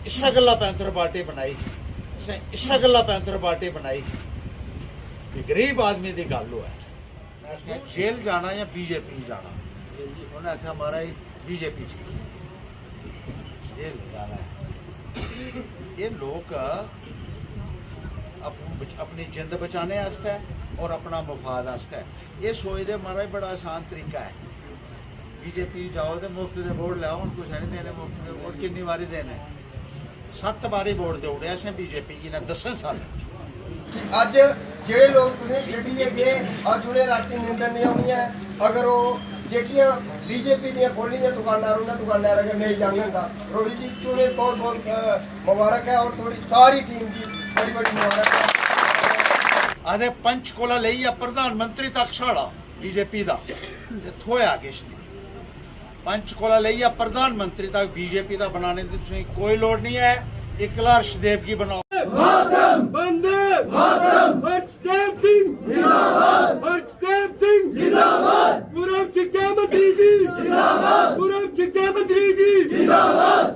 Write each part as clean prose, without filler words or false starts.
इसा गल्ला panther party बनाई, इसा गल्ला पैंथर पार्टी बनाई कि गरीब आदमी की गल है जेल जाना या बीजेपी जाना। उन्हें आख्या महाराज बीजेपी जेल जाना है। ये लोग अपनी जिंद बचाने वास्ते और अपना मफाद वास्ते ये सोचते महाराज बड़ा आसान तरीका है, बीजेपी जाओ तो मुफ्त के वोट लियाओ, हम कुछ नहीं देने मुफ्त के वोट। कितनी बारी देने? 7 बारी वोट दे उड़े असें बीजेपी की ने 10 साल। अज जेडे लोग तुसें छड्डिए गए अज उन्हें राती नींदर नहीं आनी है। अगर वो जेकियां बीजेपी दी खोली दी दुकानां उन्हें दुकानां अगर नहीं जाने का रोहित जी तुम्हें बहुत बहुत मुबारक है और थोड़ी सारी टीम की बड़ी बड़ी मुबारक है। आधे पंचकोला लेइया प्रधानमंत्री तक छाड़ा बीजेपी का थोया किश नहीं। पंचकोला लेइया प्रधानमंत्री तक बीजेपी का बनाने की कोई लोड़ नहीं है। इकला अर्शदेव की बनाओ। मातरम वंदे मातरम अर्शदेव सिंह जिंदाबाद, अर्शदेव सिंह जिंदाबाद, पूर्व शिक्षा मंत्री जी जिंदाबाद, पूर्व शिक्षा मंत्री जी जिंदाबाद,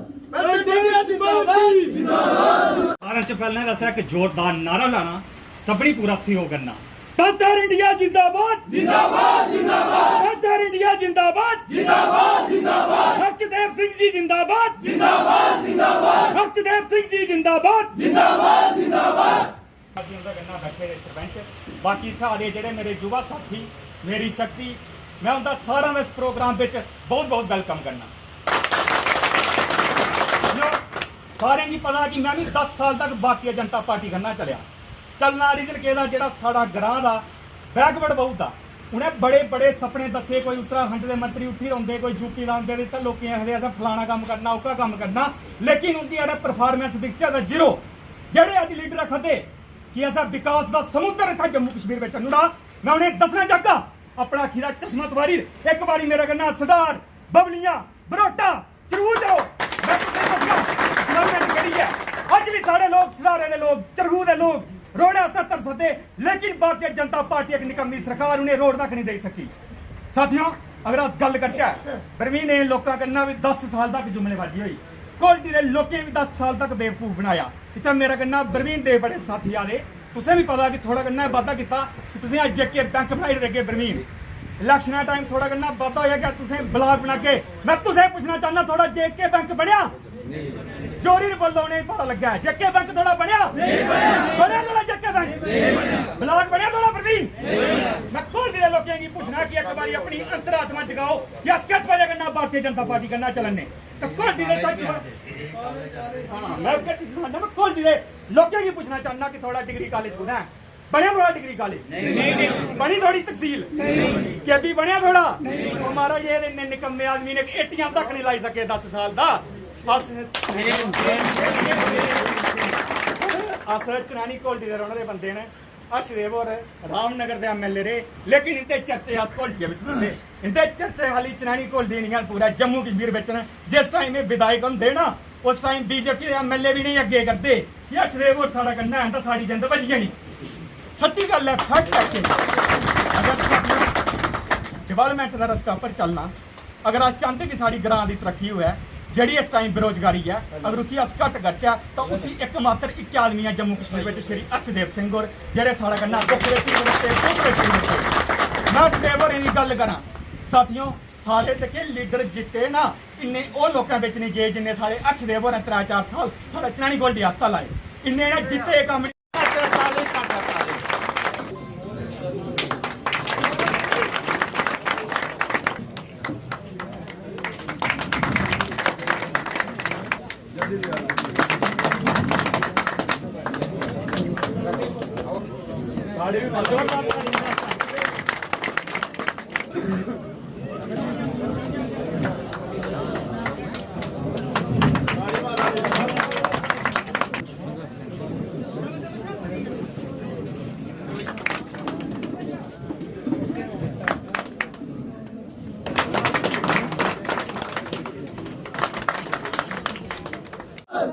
सारे च पहले दस्या कि जोरदार नारा लाना, सबनी पूरा सहयोग करना। बदर इंडिया जिंदाबाद जिंदाबाद जिंदाबाद, बदर इंडिया जिंदाबाद जिंदाबाद जिंदाबाद, अर्शदेव सिंह जी जिंदाबाद जिंदाबाद जिंदाबाद, अर्शदेव सिंह जी जिंदाबाद जिंदाबाद जिंदाबाद। साथियों का कहना बैठे सरपंच बाकी इत्थे आए जेडे मेरे युवा साथी मेरी शक्ति, मैं उनका सारा इस प्रोग्राम विच बहुत बहुत वेलकम करना। सारे की पता कि मैं भी 10 साल तक भारतीय जनता पार्टी करना चलिया। चलना रीजन कहना जो साड़ा ग्रां का बैकवर्ड बहुत आ। उन्हें बड़े बड़े सपने दसे, कोई उत्तराखंड के मंत्री उत्थे होंगे, कोई यूपी का आते तो लोग आखते अस फलाना काम करना ओका काम करना, लेकिन उनकी जो परफॉर्मेंस दिखचा था जीरो। जेडे अज लीडर आखते कि ऐसा विकास का समुद्र इतना जम्मू कश्मीर में चलूड़ा, मैं उन्हें दसना चाहता अपना खीरा चश्मा तवारी एक बारी मेरा कहना सरदार बबलियां बरोटा जरूर जाओ। मैं गवर्नमेंट करी है अज भी सारे लोग सरारे के लोग चरगू के लोग रोड आस्ते तरसते, लेकिन भारतीय जनता पार्टी एक निकम्मी सरकार उन्हें रोड तक नहीं दे सकी। साथियों अगर अस गल करचे परवीन ने लोगों करना भी 10 साल तक जुमलेबाजी हुई, कोल्टी के लोगों भी 10 साल तक बेवकूफ बनाया। इतना मेरा कहना परवीन दे बड़े साथी आए, तुसें भी पता कि थोड़ा करना वादा किया कि तुसें अज जेके बैंक बनाई देगे परवीन, इलैक्शन टाइम थोड़ा करना वादा होया कि तुसें ब्लॉक बना के। मैं तुसें पूछना चाहना थोड़ा जेके बैंक बनया? जोड़ी बोलो उन्हें पता लगा है जेके बैंक थोड़ा बनया? बनया थोड़ा जेके बैंक? ब्लॉक बनया थोड़ा प्रवीण? मैं खोल दिया लोगों की पूछना कि एक बार अपनी अंतरात्मा जगाओ कि अस किस वजह करना भारतीय जनता पार्टी करना चलने। तो खोल दिए मैं खोल दिए लोगों की पूछना चाहना कि थोड़ा डिग्री कॉलेज कुछ है बनया? थोड़ा डिग्री कॉलेज बनी? थोड़ी तहसील के भी बनया थोड़ा? हमारा ये निकम्मे आदमी ने एटीएम तक नहीं लाई सके 10 साल का। चनानी कोल्टी के रौने बंदे ने अर्शदेव और रामनगर के MLA रहे, लेकिन इनके चर्चे अस कोल्टिया भी सुनते, इनके चर्चे खाली चनानी कोल्टी नहीं पूरा जम्मू कश्मीर बिच ने। जिस टाइम ये विधायक होंगे ना उस टाइम बीजेपी के MLA भी नहीं अगे करते कि अर्शदेव और साड़ा करना है तो साड़ी जिंद बच गई नहीं। सच्ची गल है फट करके अगर डिवेलपमेंट का रस्ता पर चलना, अगर अस चाहते कि साड़ी ग्रां की तरक्की हुए जी इस टाइम बेरोजगारी है, अगर उसी अस घट करचे तो उसी एकमात्र एक आदमी है जम्मू कश्मीर में श्री अर्शदेव सिंह और जेडे साढ़े कन्ना मैं अर्शदेव और इन्नी गल करा। साथियों सारे तक लीडर जिते ना इन्ने वो लोगों में नहीं गए जिन्हें सारे अर्शदेव और 3-4 साल साढ़े चनानी गोल्डी आस्ता लाए, इन्ने जिते काम।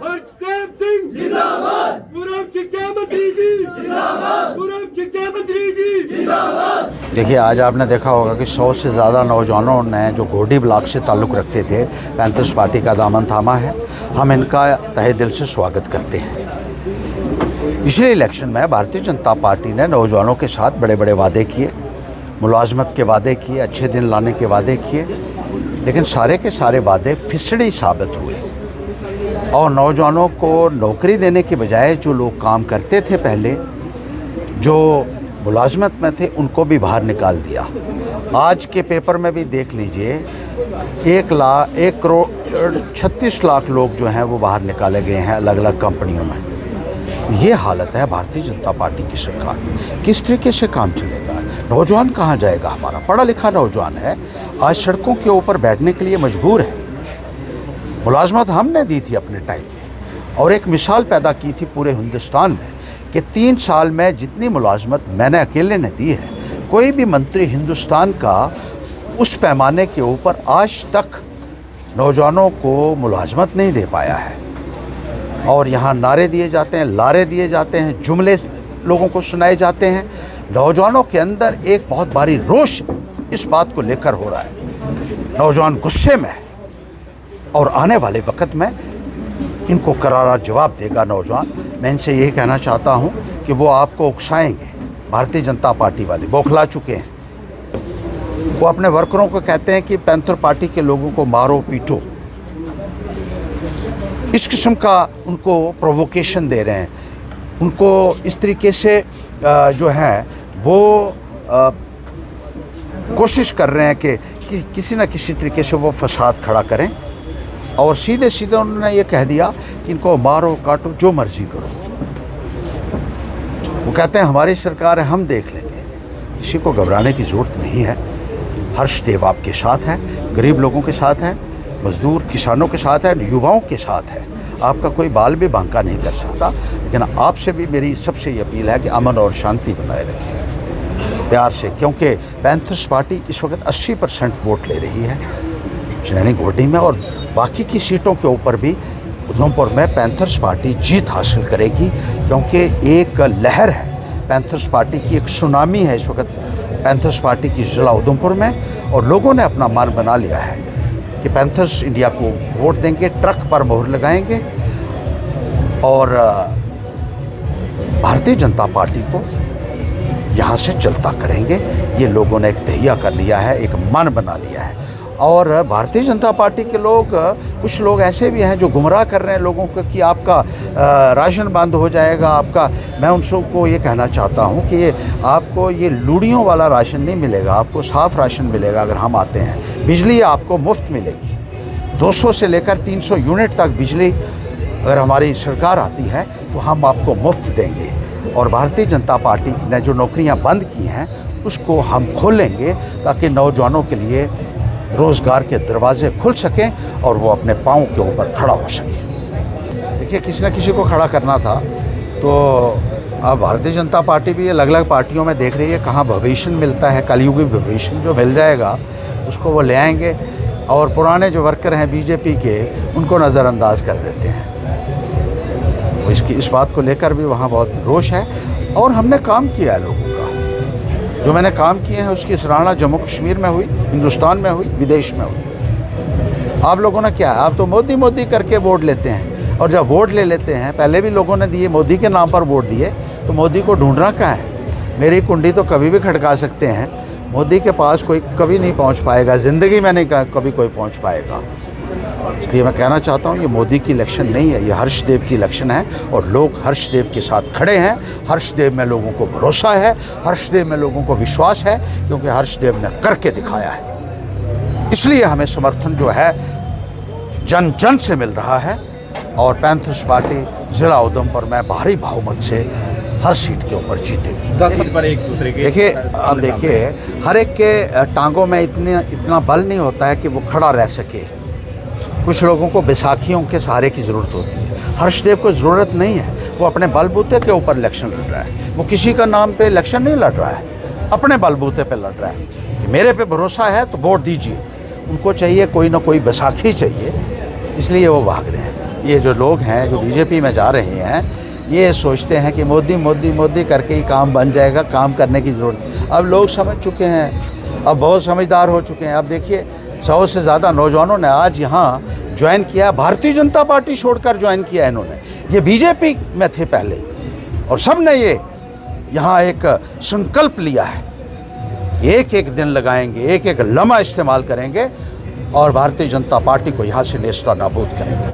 अर्शदेव सिंह जिंदाबाद, पूर्व शिक्षा मंत्री जी जिंदाबाद, पूर्व शिक्षा मंत्री जी जिंदाबाद। देखिए, आज आपने देखा होगा कि 100 से ज़्यादा नौजवानों ने जो गोडी ब्लॉक से ताल्लुक़ रखते थे, पैंथर्स पार्टी का दामन थामा है। हम इनका तहे दिल से स्वागत करते हैं। पिछले इलेक्शन में भारतीय जनता पार्टी ने नौजवानों के साथ बड़े बड़े वादे किए, मुलाजमत के वादे किए, अच्छे दिन लाने के वादे किए, लेकिन सारे के सारे वादे फिसड़ी साबित हुए और नौजवानों को नौकरी देने के बजाय जो लोग काम करते थे पहले, जो मुलाजमत में थे, उनको भी बाहर निकाल दिया। आज के पेपर में भी देख लीजिए, 1 करोड़ 36 लाख लोग जो हैं वो बाहर निकाले गए हैं अलग अलग कंपनियों में। ये हालत है भारतीय जनता पार्टी की सरकार में। किस तरीके से काम चलेगा? नौजवान कहाँ जाएगा? हमारा पढ़ा लिखा नौजवान है, आज सड़कों के ऊपर बैठने के लिए मजबूर है। मुलाजमत हमने दी थी अपने टाइम में और एक मिसाल पैदा की थी पूरे हिंदुस्तान में कि 3 साल में जितनी मुलाजमत मैंने अकेले ने दी है, कोई भी मंत्री हिंदुस्तान का उस पैमाने के ऊपर आज तक नौजवानों को मुलाजमत नहीं दे पाया है। और यहाँ नारे दिए जाते हैं, लारे दिए जाते हैं, जुमले लोगों को सुनाए जाते हैं। नौजवानों के अंदर एक बहुत भारी रोष इस बात को लेकर हो रहा है। नौजवान गुस्से में है और आने वाले वक्त में इनको करारा जवाब देगा नौजवान। मैं इनसे यही कहना चाहता हूं कि वो आपको उकसाएंगे। भारतीय जनता पार्टी वाले बौखला चुके हैं। वो अपने वर्करों को कहते हैं कि पैंथर पार्टी के लोगों को मारो पीटो, इस किस्म का उनको प्रोवोकेशन दे रहे हैं। उनको इस तरीके से जो है वो कोशिश कर रहे हैं कि किसी न किसी तरीके से वो फसाद खड़ा करें और सीधे सीधे उन्होंने ये कह दिया कि इनको मारो काटो जो मर्जी करो। वो कहते हैं हमारी सरकार है, हम देख लेंगे। किसी को घबराने की ज़रूरत नहीं है। हर्षदेव आपके साथ है, गरीब लोगों के साथ है, मजदूर किसानों के साथ है, युवाओं के साथ है। आपका कोई बाल भी बांका नहीं कर सकता। लेकिन आपसे भी मेरी सबसे ये अपील है कि अमन और शांति बनाए रखें प्यार से, क्योंकि पैंथर्स पार्टी इस वक्त 80% वोट ले रही है चनैनी घोटी में और बाकी की सीटों के ऊपर भी उधमपुर में पैंथर्स पार्टी जीत हासिल करेगी, क्योंकि एक लहर है पैंथर्स पार्टी की, एक सुनामी है इस वक्त पैंथर्स पार्टी की ज़िला उधमपुर में। और लोगों ने अपना मन बना लिया है कि पैंथर्स इंडिया को वोट देंगे, ट्रक पर मोहर लगाएंगे और भारतीय जनता पार्टी को यहाँ से चलता करेंगे। ये लोगों ने एक तहिया कर लिया है, एक मन बना लिया है। और भारतीय जनता पार्टी के लोग, कुछ लोग ऐसे भी हैं जो गुमराह कर रहे हैं लोगों को कि आपका राशन बंद हो जाएगा आपका। मैं उन सबको ये कहना चाहता हूँ कि आपको ये लूड़ियों वाला राशन नहीं मिलेगा, आपको साफ़ राशन मिलेगा अगर हम आते हैं। बिजली आपको मुफ्त मिलेगी, 200 से लेकर 300 यूनिट तक बिजली अगर हमारी सरकार आती है तो हम आपको मुफ्त देंगे। और भारतीय जनता पार्टी ने जो नौकरियां बंद की हैं उसको हम खोलेंगे ताकि नौजवानों के लिए रोज़गार के दरवाजे खुल सकें और वो अपने पाँव के ऊपर खड़ा हो सके। देखिए, किसी न किसी को खड़ा करना था, तो अब भारतीय जनता पार्टी भी अलग अलग पार्टियों में देख रही है कहाँ भविष्य मिलता है। कलयुगी भविष्य जो मिल जाएगा उसको वो ले आएंगे और पुराने जो वर्कर हैं बीजेपी के उनको नज़रअंदाज कर देते हैं। तो इस बात को लेकर भी वहाँ बहुत रोष है और हमने काम किया है लोगों का। जो मैंने काम किए हैं उसकी सराहना जम्मू कश्मीर में हुई, हिंदुस्तान में हुई, विदेश में हुई। आप लोगों ने क्या है, आप तो मोदी मोदी करके वोट लेते हैं और जब वोट ले लेते हैं, पहले भी लोगों ने दिए, मोदी के नाम पर वोट दिए, तो मोदी को ढूंढना कहाँ है? मेरी कुंडी तो कभी भी खड़का सकते हैं, मोदी के पास कोई कभी नहीं पहुँच पाएगा, ज़िंदगी में नहीं कभी कोई पहुँच पाएगा। इसलिए मैं कहना चाहता हूँ ये मोदी की इलेक्शन नहीं है, ये हर्षदेव की इलेक्शन है और लोग हर्षदेव के साथ खड़े हैं। हर्षदेव में लोगों को भरोसा है, हर्षदेव में लोगों को विश्वास है, क्योंकि हर्षदेव ने करके दिखाया है। इसलिए हमें समर्थन जो है जन जन से मिल रहा है और पैंथर्स पार्टी ज़िला उधमपुर में भारी बहुमत से हर सीट के ऊपर जीतेगी। 10 सीट पर एक दूसरे के। देखिए, अब देखिए, हर एक के टांगों में इतना बल नहीं होता है कि वो खड़ा रह सके। कुछ लोगों को बैसाखियों के सहारे की ज़रूरत होती है। हर्षदेव को ज़रूरत नहीं है, वो अपने बलबूते के ऊपर इलेक्शन लड़ रहा है। वो किसी का नाम पे इलेक्शन नहीं लड़ रहा है, अपने बलबूते पे लड़ रहा है कि मेरे पे भरोसा है तो वोट दीजिए। उनको चाहिए कोई ना कोई बैसाखी चाहिए, इसलिए वो भाग रहे हैं। ये जो लोग हैं जो बीजेपी में जा रहे हैं, ये सोचते हैं कि मोदी मोदी मोदी करके ही काम बन जाएगा, काम करने की ज़रूरत अब लोग समझ चुके हैं, अब बहुत समझदार हो चुके हैं। अब देखिए 100 से ज़्यादा नौजवानों ने आज यहाँ ज्वाइन किया, भारतीय जनता पार्टी छोड़कर ज्वाइन किया इन्होंने। ये बीजेपी में थे पहले, और सब ने ये यहाँ एक संकल्प लिया है, एक एक दिन लगाएंगे, एक एक लम्हा इस्तेमाल करेंगे और भारतीय जनता पार्टी को यहाँ से नेस्ता नाबूद करेंगे।